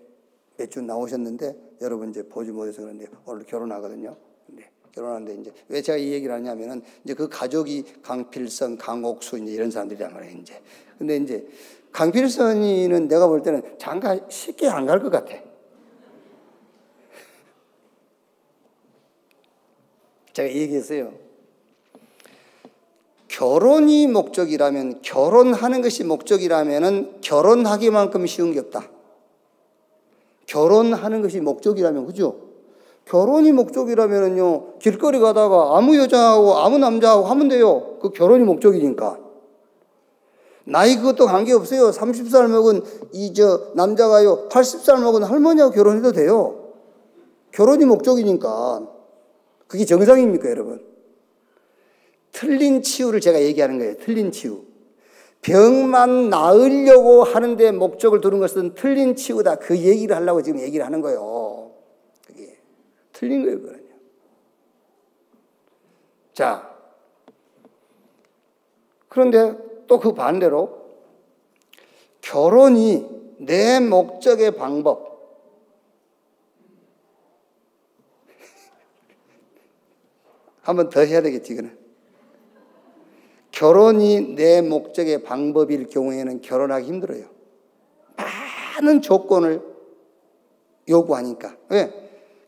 Speaker 1: 몇 주 나오셨는데 여러분 이제 보지 못해서 그런데 오늘 결혼하거든요. 네, 결혼하는데 이제 왜 제가 이 얘기를 하냐면은 이제 그 가족이 강필성, 강옥수 이제 이런 사람들이란 말이에요. 이제 근데 이제 강필성이는 내가 볼 때는 장가 쉽게 안 갈 것 같아. 제가 얘기했어요. 결혼이 목적이라면, 결혼하는 것이 목적이라면은 결혼하기만큼 쉬운 게 없다. 결혼하는 것이 목적이라면, 그죠? 결혼이 목적이라면은요, 길거리 가다가 아무 여자하고 아무 남자하고 하면 돼요. 그 결혼이 목적이니까. 나이 그것도 관계없어요. 30살 먹은 남자가요, 80살 먹은 할머니하고 결혼해도 돼요. 결혼이 목적이니까. 그게 정상입니까, 여러분? 틀린 치유를 제가 얘기하는 거예요. 틀린 치유. 병만 나으려고 하는데 목적을 두는 것은 틀린 치유다. 그 얘기를 하려고 지금 얘기를 하는 거예요. 그게 틀린 거예요, 그거는요. 자, 그런데 또 그 반대로 결혼이 내 목적의 방법. 한 번 더 해야 되겠지, 이거는. 결혼이 내 목적의 방법일 경우에는 결혼하기 힘들어요. 많은 조건을 요구하니까. 왜?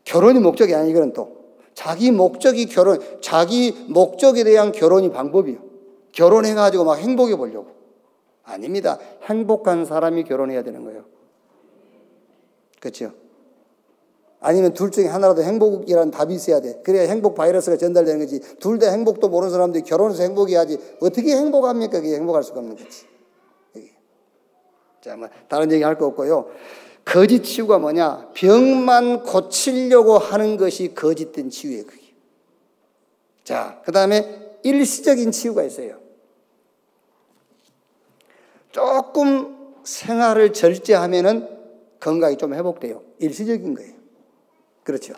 Speaker 1: 결혼이 목적이 아니거든 또. 자기 목적이 결혼, 자기 목적에 대한 결혼이 방법이요. 결혼해가지고 막 행복해 보려고. 아닙니다. 행복한 사람이 결혼해야 되는 거예요. 그렇죠? 아니면 둘 중에 하나라도 행복이라는 답이 있어야 돼. 그래야 행복 바이러스가 전달되는 거지. 둘 다 행복도 모르는 사람들이 결혼해서 행복해야지. 어떻게 행복합니까? 그게 행복할 수가 없는 거지. 자, 뭐 다른 얘기 할 거 없고요. 거짓 치유가 뭐냐? 병만 고치려고 하는 것이 거짓된 치유예요. 그게. 자, 그 다음에 일시적인 치유가 있어요. 조금 생활을 절제하면은 건강이 좀 회복돼요. 일시적인 거예요. 그렇죠.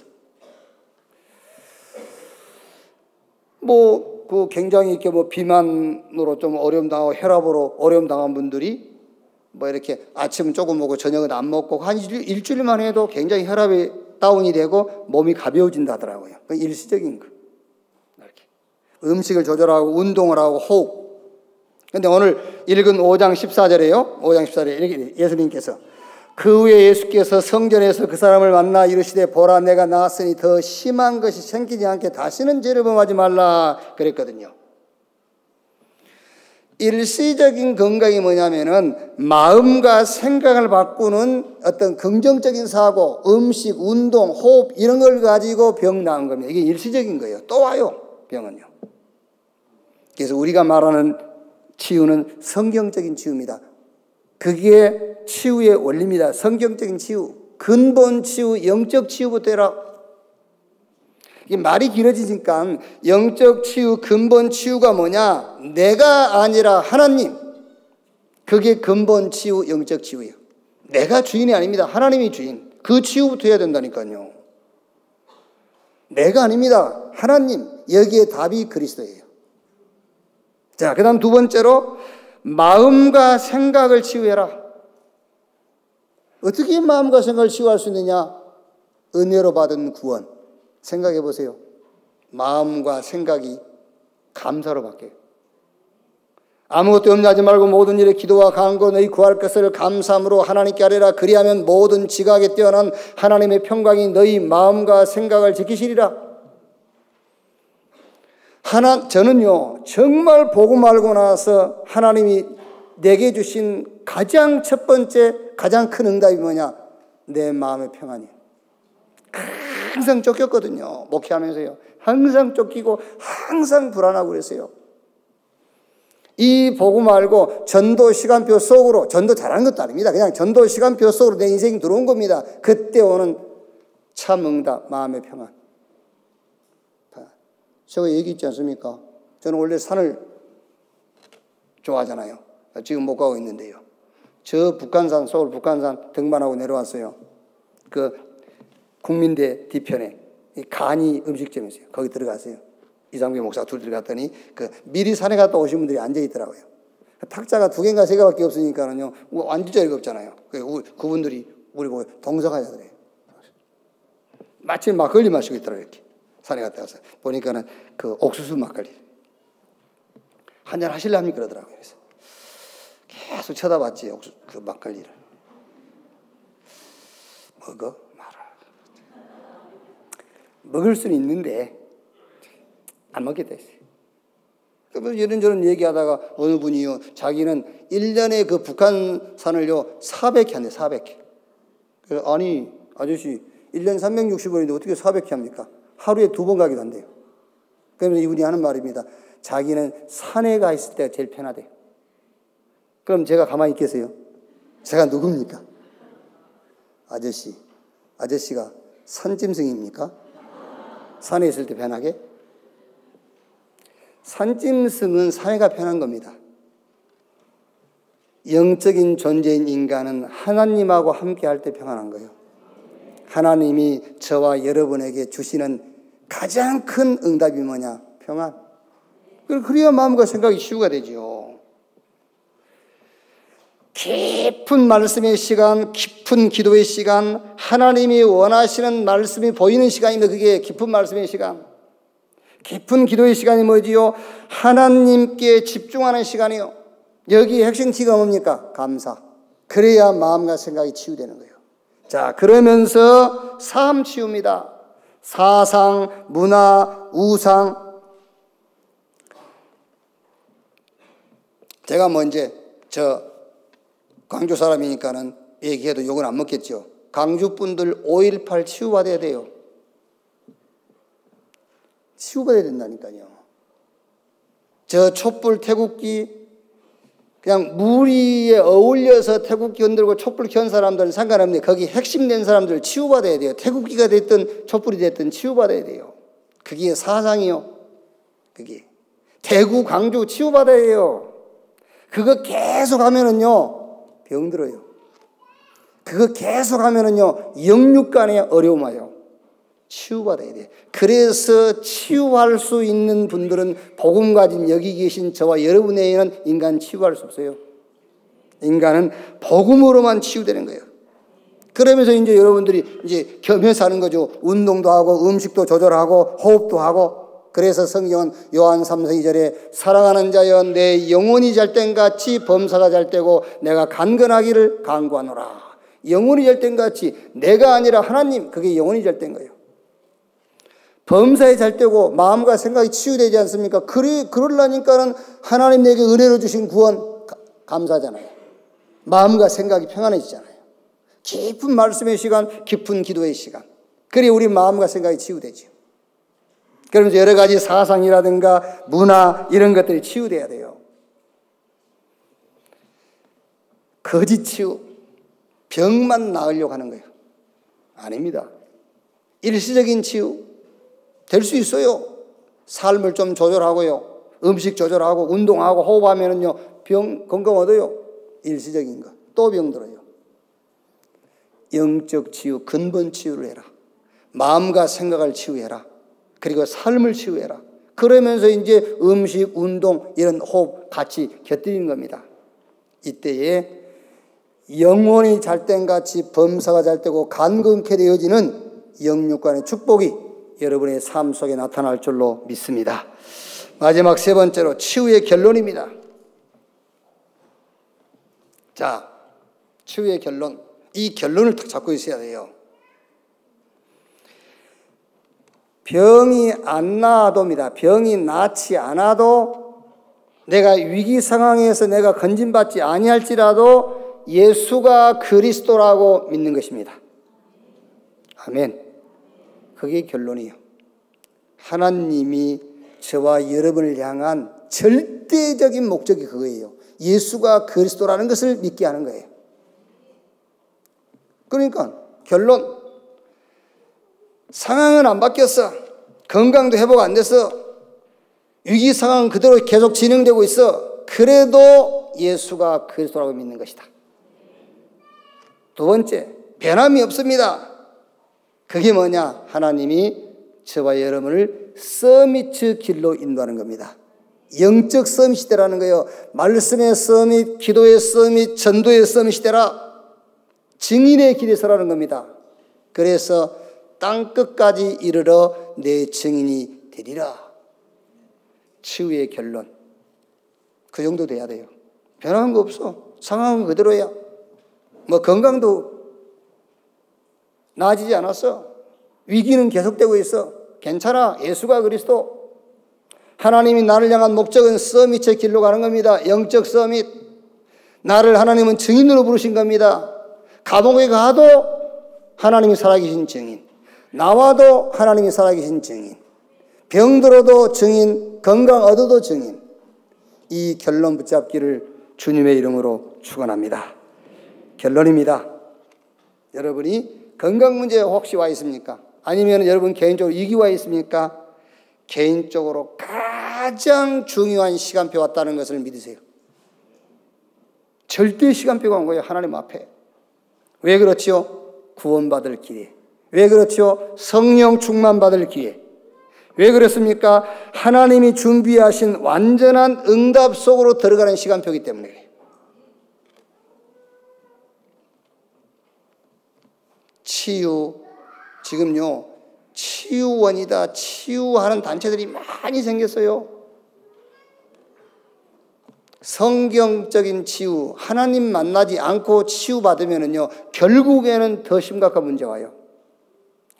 Speaker 1: 굉장히 이렇게 비만으로 좀 어려움 당하고 혈압으로 어려움 당한 분들이 이렇게 아침은 조금 먹고 저녁은 안 먹고 한 일주일만 해도 굉장히 혈압이 다운이 되고 몸이 가벼워진다더라고요. 그 일시적인 거. 이렇게. 음식을 조절하고 운동을 하고 호흡. 근데 오늘 읽은 5장 14절에요. 5장 14절에 이렇게 예수님께서 그 후에 예수께서 성전에서 그 사람을 만나 이르시되 보라 내가 나았으니 더 심한 것이 생기지 않게 다시는 죄를 범하지 말라 그랬거든요. 일시적인 건강이 뭐냐면은 마음과 생각을 바꾸는 어떤 긍정적인 사고, 음식, 운동, 호흡 이런 걸 가지고 병 나은 겁니다. 이게 일시적인 거예요. 또 와요, 병은요. 그래서 우리가 말하는 치유는 성경적인 치유입니다. 그게 치유의 원리입니다. 성경적인 치유, 근본 치유, 영적 치유부터 해라. 이게 말이 길어지니까 영적 치유, 근본 치유가 뭐냐? 내가 아니라 하나님. 그게 근본 치유, 영적 치유예요. 내가 주인이 아닙니다. 하나님이 주인. 그 치유부터 해야 된다니까요. 내가 아닙니다. 하나님. 여기에 답이 그리스도예요. 자, 그 다음 두 번째로 마음과 생각을 치유해라. 어떻게 마음과 생각을 치유할 수 있느냐? 은혜로 받은 구원. 생각해 보세요. 마음과 생각이 감사로 바뀌어요. 아무것도 염려하지 말고 모든 일에 기도와 간구 너희 구할 것을 감사함으로 하나님께 아뢰라. 그리하면 모든 지각에 뛰어난 하나님의 평강이 너희 마음과 생각을 지키시리라. 저는요 정말 복음 알고 나서 하나님이 내게 주신 가장 첫 번째 가장 큰 응답이 뭐냐? 내 마음의 평안이에요. 항상 쫓겼거든요. 목회하면서요. 항상 쫓기고 항상 불안하고 그랬어요. 이 복음 알고 전도 시간표 속으로, 전도 잘하는 것도 아닙니다. 그냥 전도 시간표 속으로 내 인생이 들어온 겁니다. 그때 오는 참 응답, 마음의 평안. 제가 얘기했지 않습니까? 저는 원래 산을 좋아하잖아요. 지금 못 가고 있는데요. 저 북한산, 서울 북한산 등반하고 내려왔어요. 그 국민대 뒤편에 간이 음식점이 있어요. 거기 들어갔어요. 이상배 목사 둘 들어갔더니 미리 산에 갔다 오신 분들이 앉아 있더라고요. 탁자가 2개인가 3개밖에 없으니까는요. 앉을 자리가 없잖아요. 그분들이 우리 보고 동성하자 그래요. 마침 막걸리 마시고 있더라고요. 이렇게. 산에 갔다 와서 보니까는 그 옥수수 막걸리 한잔 하실랍니까 그러더라고요. 그래서 계속 쳐다봤지. 그 막걸리를 먹어 말아. 먹을 수는 있는데 안 먹겠다 했어요. 그러면 이런저런 얘기하다가 어느 분이요 자기는 1년에 그 북한산을요 400회 한대. 400회. 그래서 아니 아저씨 1년 365일인데 어떻게 400회 합니까? 하루에 2번 가기도 한대요. 그러면서 이분이 하는 말입니다. 자기는 산에 가 있을 때가 제일 편하대요. 그럼 제가 가만히 있겠어요? 제가 누굽니까? 아저씨가 산짐승입니까? 산에 있을 때 편하게? 산짐승은 산에가 편한 겁니다. 영적인 존재인 인간은 하나님하고 함께 할 때 평안한 거예요. 하나님이 저와 여러분에게 주시는 가장 큰 응답이 뭐냐? 평안. 그래야 마음과 생각이 치유가 되죠. 깊은 말씀의 시간, 깊은 기도의 시간, 하나님이 원하시는 말씀이 보이는 시간입니다. 그게 깊은 말씀의 시간. 깊은 기도의 시간이 뭐지요? 하나님께 집중하는 시간이요. 여기 핵심치가 뭡니까? 감사. 그래야 마음과 생각이 치유되는 거예요. 자, 그러면서 삶 치유입니다. 사상, 문화, 우상. 제가 이제 광주 사람이니까는 얘기해도 욕은 안 먹겠죠. 광주 분들 5.18 치유받아야 돼요. 치유받아야 된다니까요. 저 촛불 태국기 그냥 무리에 어울려서 태국기 흔들고 촛불 켠 사람들은 상관없는데 거기 핵심된 사람들 치유받아야 돼요. 태국기가 됐든 촛불이 됐든 치유받아야 돼요. 그게 사상이요. 그게 대구 광주 치유받아야 해요. 그거 계속 하면은요 병들어요. 그거 계속 하면은요 영육간에 어려움 와요. 치유받아야 돼. 그래서 치유할 수 있는 분들은 복음 가진 여기 계신 저와 여러분 외에는 인간 치유할 수 없어요. 인간은 복음으로만 치유되는 거예요. 그러면서 이제 여러분들이 이제 겸해서 하는 거죠. 운동도 하고 음식도 조절하고 호흡도 하고. 그래서 성경은 요한 3서 2절에 사랑하는 자여 내 영혼이 잘 땐 같이 범사가 잘 되고 내가 강건하기를 간구하노라. 영혼이 잘 땐 같이 내가 아니라 하나님, 그게 영혼이 잘 된 거예요. 범사에 잘 되고 마음과 생각이 치유되지 않습니까? 그러려니까는 하나님 내게 은혜로 주신 구원 감사하잖아요. 마음과 생각이 평안해지잖아요. 깊은 말씀의 시간, 깊은 기도의 시간. 그래 우리 마음과 생각이 치유되죠. 그러면서 여러 가지 사상이라든가 문화 이런 것들이 치유돼야 돼요. 거짓 치유, 병만 나으려고 하는 거예요. 아닙니다. 일시적인 치유 될 수 있어요. 삶을 좀 조절하고요. 음식 조절하고 운동하고 호흡하면은요 병 건강 얻어요. 일시적인 거. 또 병들어요. 영적 치유, 근본 치유를 해라. 마음과 생각을 치유해라. 그리고 삶을 치유해라. 그러면서 이제 음식, 운동 이런 호흡 같이 곁들이는 겁니다. 이때에 영혼이 잘 땐 같이 범사가 잘 되고 간건케 되어지는 영육간의 축복이 여러분의 삶 속에 나타날 줄로 믿습니다. 마지막 세 번째로 치유의 결론입니다. 자, 치유의 결론. 이 결론을 딱 잡고 있어야 돼요. 병이 안 나아도입니다. 병이 낫지 않아도 내가 위기 상황에서 내가 건진받지 아니할지라도 예수가 그리스도라고 믿는 것입니다. 아멘. 그게 결론이에요. 하나님이 저와 여러분을 향한 절대적인 목적이 그거예요. 예수가 그리스도라는 것을 믿게 하는 거예요. 그러니까 결론, 상황은 안 바뀌었어. 건강도 회복 안 됐어. 위기 상황은 그대로 계속 진행되고 있어. 그래도 예수가 그리스도라고 믿는 것이다. 두 번째, 변함이 없습니다. 그게 뭐냐? 하나님이 저와 여러분을 서밋 길로 인도하는 겁니다. 영적 서밋이 되라는 거예요. 말씀의 서밋, 기도의 서밋, 전도의 서밋이 되라. 증인의 길에 서라는 겁니다. 그래서 땅끝까지 이르러 내 증인이 되리라. 치유의 결론. 그 정도 돼야 돼요. 변한 거 없어. 상황은 그대로야. 뭐 건강도 나아지지 않았어. 위기는 계속되고 있어. 괜찮아. 예수가 그리스도. 하나님이 나를 향한 목적은 서밋의 길로 가는 겁니다. 영적 서밋. 나를 하나님은 증인으로 부르신 겁니다. 감옥에 가도 하나님이 살아계신 증인. 나와도 하나님이 살아계신 증인. 병들어도 증인. 건강 얻어도 증인. 이 결론 붙잡기를 주님의 이름으로 축원합니다. 결론입니다. 여러분이 건강 문제에 혹시 와 있습니까? 아니면 여러분 개인적으로 위기 와 있습니까? 개인적으로 가장 중요한 시간표 왔다는 것을 믿으세요. 절대 시간표가 온 거예요. 하나님 앞에. 왜 그렇지요? 구원받을 기회. 왜 그렇지요? 성령 충만받을 기회. 왜 그렇습니까? 하나님이 준비하신 완전한 응답 속으로 들어가는 시간표이기 때문에 그래요. 치유, 지금요 치유원이다, 치유하는 단체들이 많이 생겼어요. 성경적인 치유, 하나님 만나지 않고 치유받으면요 결국에는 더 심각한 문제가 와요.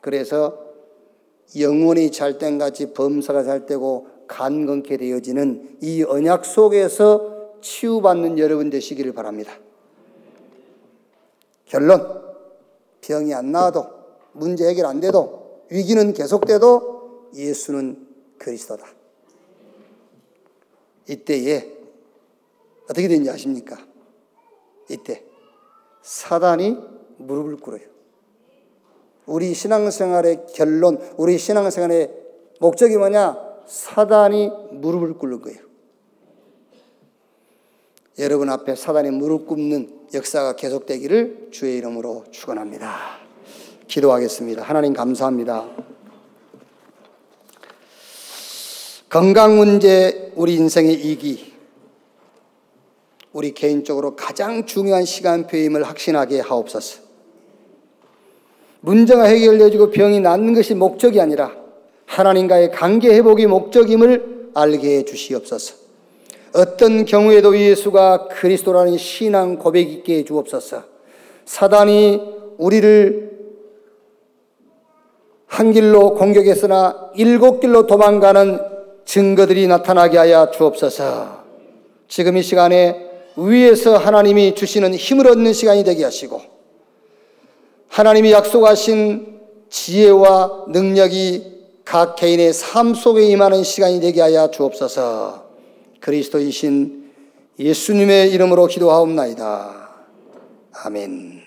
Speaker 1: 그래서 영혼이 잘 땐 같이 범사가 잘 되고 간건케 되어지는 이 언약 속에서 치유받는 여러분 되시기를 바랍니다. 결론, 병이 안 나아도, 문제 해결 안 돼도, 위기는 계속돼도 예수는 그리스도다. 이때에 어떻게 되는지 아십니까? 이때 사단이 무릎을 꿇어요. 우리 신앙생활의 결론, 우리 신앙생활의 목적이 뭐냐? 사단이 무릎을 꿇는 거예요. 여러분 앞에 사단이 무릎 꿇는 역사가 계속되기를 주의 이름으로 축원합니다. 기도하겠습니다. 하나님 감사합니다. 건강 문제 우리 인생의 이기, 우리 개인적으로 가장 중요한 시간표임을 확신하게 하옵소서. 문제가 해결되어지고 병이 낫는 것이 목적이 아니라 하나님과의 관계 회복이 목적임을 알게 해 주시옵소서. 어떤 경우에도 예수가 그리스도라는 신앙 고백 있게 해 주옵소서. 사단이 우리를 한 길로 공격했으나 7길로 도망가는 증거들이 나타나게 하여 주옵소서. 지금 이 시간에 위에서 하나님이 주시는 힘을 얻는 시간이 되게 하시고 하나님이 약속하신 지혜와 능력이 각 개인의 삶 속에 임하는 시간이 되게 하여 주옵소서. 그리스도이신 예수님의 이름으로 기도하옵나이다. 아멘.